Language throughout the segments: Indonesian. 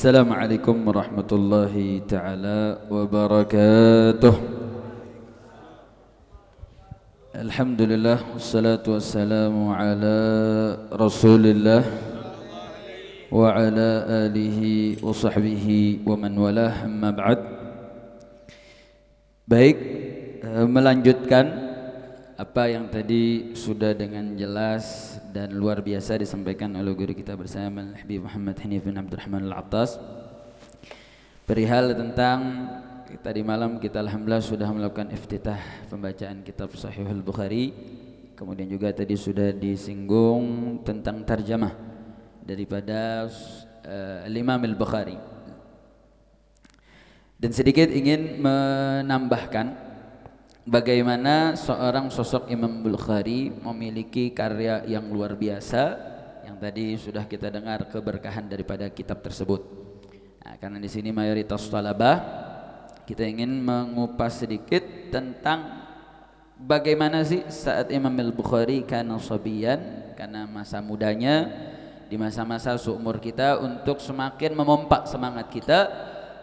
Assalamualaikum warahmatullahi ta'ala wabarakatuh. Alhamdulillah, wassalatu wassalamu ala rasulillah wa ala alihi wa sahbihi wa man walah, amma ba'd. Baik, melanjutkan apa yang tadi sudah dengan jelas dan luar biasa disampaikan oleh guru kita bersama Habib Muhammad Hanif bin Abdurrahman Al-Attas perihal tentang tadi malam kita alhamdulillah sudah melakukan iftitah pembacaan kitab Sahih Al-Bukhari. Kemudian juga tadi sudah disinggung tentang tarjamah daripada Imam Al-Bukhari. Dan sedikit ingin menambahkan bagaimana seorang sosok Imam Bukhari memiliki karya yang luar biasa yang tadi sudah kita dengar keberkahan daripada kitab tersebut. Nah, karena di sini mayoritas talabah, kita ingin mengupas sedikit tentang bagaimana sih saat Imam Al-Bukhari kana sabiyan, karena masa mudanya di masa-masa seumur kita untuk semakin memompak semangat kita.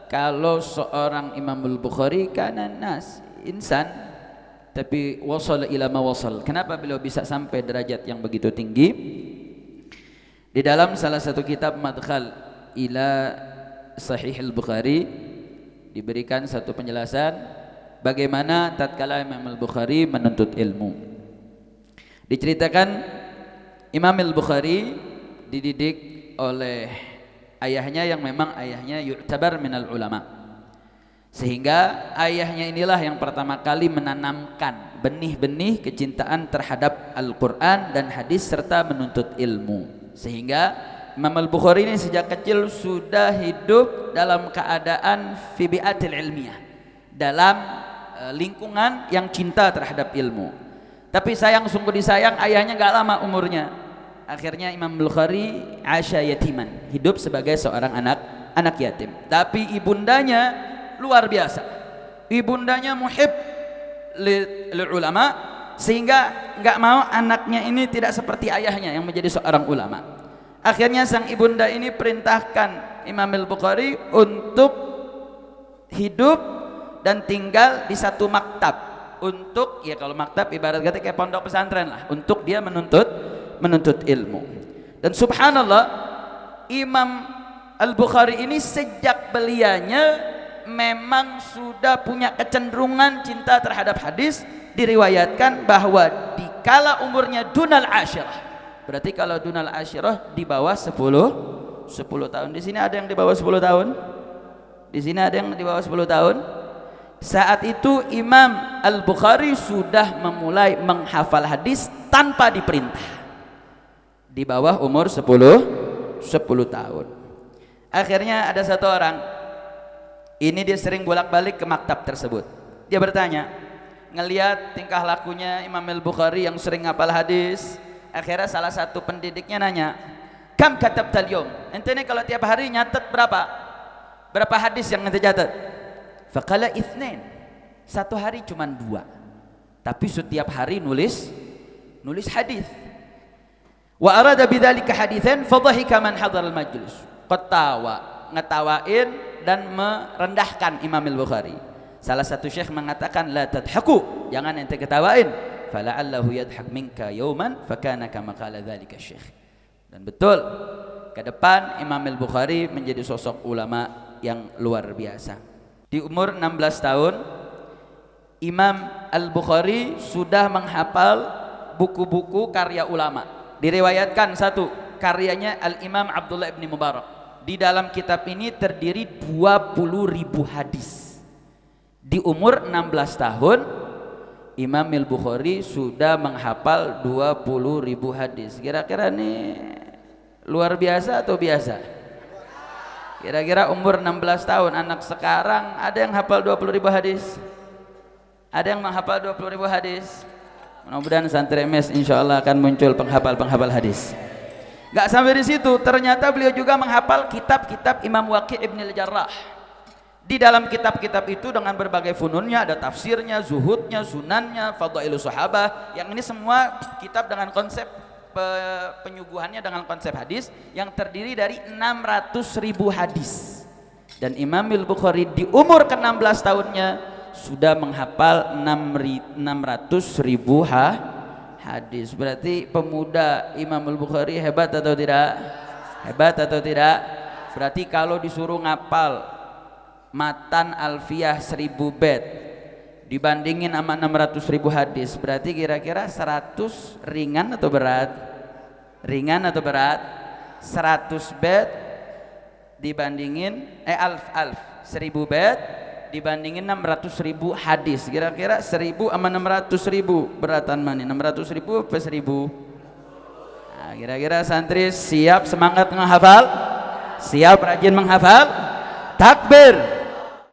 Kalau seorang Imam Al-Bukhari kana nas insan tapi wasal ila ma wasal. Kenapa beliau bisa sampai derajat yang begitu tinggi? Di dalam salah satu kitab Madkhal ila Sahih Al-Bukhari diberikan satu penjelasan bagaimana tatkala Imam Al-Bukhari menuntut ilmu. Diceritakan Imam Al-Bukhari dididik oleh ayahnya yang memang ayahnya yu'tabar minal ulama. Sehingga ayahnya inilah yang pertama kali menanamkan benih-benih kecintaan terhadap Al-Quran dan hadis serta menuntut ilmu. Sehingga Imam Al-Bukhari ini sejak kecil sudah hidup dalam keadaan fi bi'atil ilmiah, dalam lingkungan yang cinta terhadap ilmu. Tapi sayang, sungguh disayang, ayahnya gak lama umurnya. Akhirnya Imam Al-Bukhari asya yatiman, hidup sebagai seorang anak yatim. Tapi ibundanya luar biasa, ibundanya muhib lil ulama, sehingga enggak mau anaknya ini tidak seperti ayahnya yang menjadi seorang ulama. Akhirnya sang ibunda ini perintahkan Imam Al-Bukhari untuk hidup dan tinggal di satu maktab, untuk, ya kalau maktab ibarat kata kayak pondok pesantren lah, untuk dia menuntut ilmu. Dan subhanallah, Imam Al-Bukhari ini sejak belianya memang sudah punya kecenderungan cinta terhadap hadis. Diriwayatkan bahwa dikala umurnya dunal asyirah, berarti kalau dunal asyirah di bawah 10 tahun. Di sini ada yang di bawah 10 tahun? Di sini ada yang di bawah 10 tahun? Saat itu Imam Al-Bukhari sudah memulai menghafal hadis tanpa diperintah, di bawah umur 10 tahun. Akhirnya ada satu orang, ini dia sering bolak-balik ke maktab tersebut. Dia bertanya, ngelihat tingkah lakunya Imam Al-Bukhari yang sering ngapal hadis. Akhirnya salah satu pendidiknya nanya, "Kam katabtal yawm?" Ente ini kalau tiap hari nyatet berapa hadis yang ente catat? Faqala itsnain. Satu hari cuma 2. Tapi setiap hari nulis hadis. Wa arada bidzalika haditsan fadhahika man hadar al-majlis. Ketawa, ngetawain dan merendahkan Imam Al-Bukhari. Salah satu syekh mengatakan, la tadhaku, jangan ente ketawain, fala'allahu yadhak minka yawman fakana kama qala dzalika syekh. Dan betul, ke depan Imam Al-Bukhari menjadi sosok ulama yang luar biasa. Di umur 16 tahun Imam Al-Bukhari sudah menghafal buku-buku karya ulama. Diriwayatkan satu karyanya Al-Imam Abdullah ibn Mubarak. Di dalam kitab ini terdiri 20.000 hadis. Di umur 16 tahun Imam Al-Bukhari sudah menghafal 20.000 hadis. Kira-kira nih luar biasa atau biasa? Kira-kira umur 16 tahun anak sekarang ada yang hafal 20.000 hadis? Ada yang menghafal 20.000 hadis? Mudah-mudahan santri MS insyaallah akan muncul penghafal hadis. Gak sampai di situ, ternyata beliau juga menghafal kitab-kitab Imam Waqi' ibn al-Jarrah. Di dalam kitab-kitab itu dengan berbagai fununnya, ada tafsirnya, zuhudnya, sunannya, fadailus sahabah. Yang ini semua kitab dengan konsep penyuguhannya dengan konsep hadis yang terdiri dari 600.000 hadis. Dan Imam Al-Bukhari di umur ke-16 tahunnya sudah menghafal 600.000 hadis. Berarti pemuda Imam Al-Bukhari hebat atau tidak? Hebat atau tidak? Berarti kalau disuruh ngapal matan alfiyah 1000 bait dibandingin sama 600.000 hadis, berarti kira-kira 100 ringan atau berat? Ringan atau berat? 100 bait dibandingin 1000 bait dibandingin 600.000 hadis, kira-kira 1000 sama 600.000 beratan mana? 600.000 apa 1000? Nah, kira-kira santri siap semangat menghafal? Siap rajin menghafal? Takbir!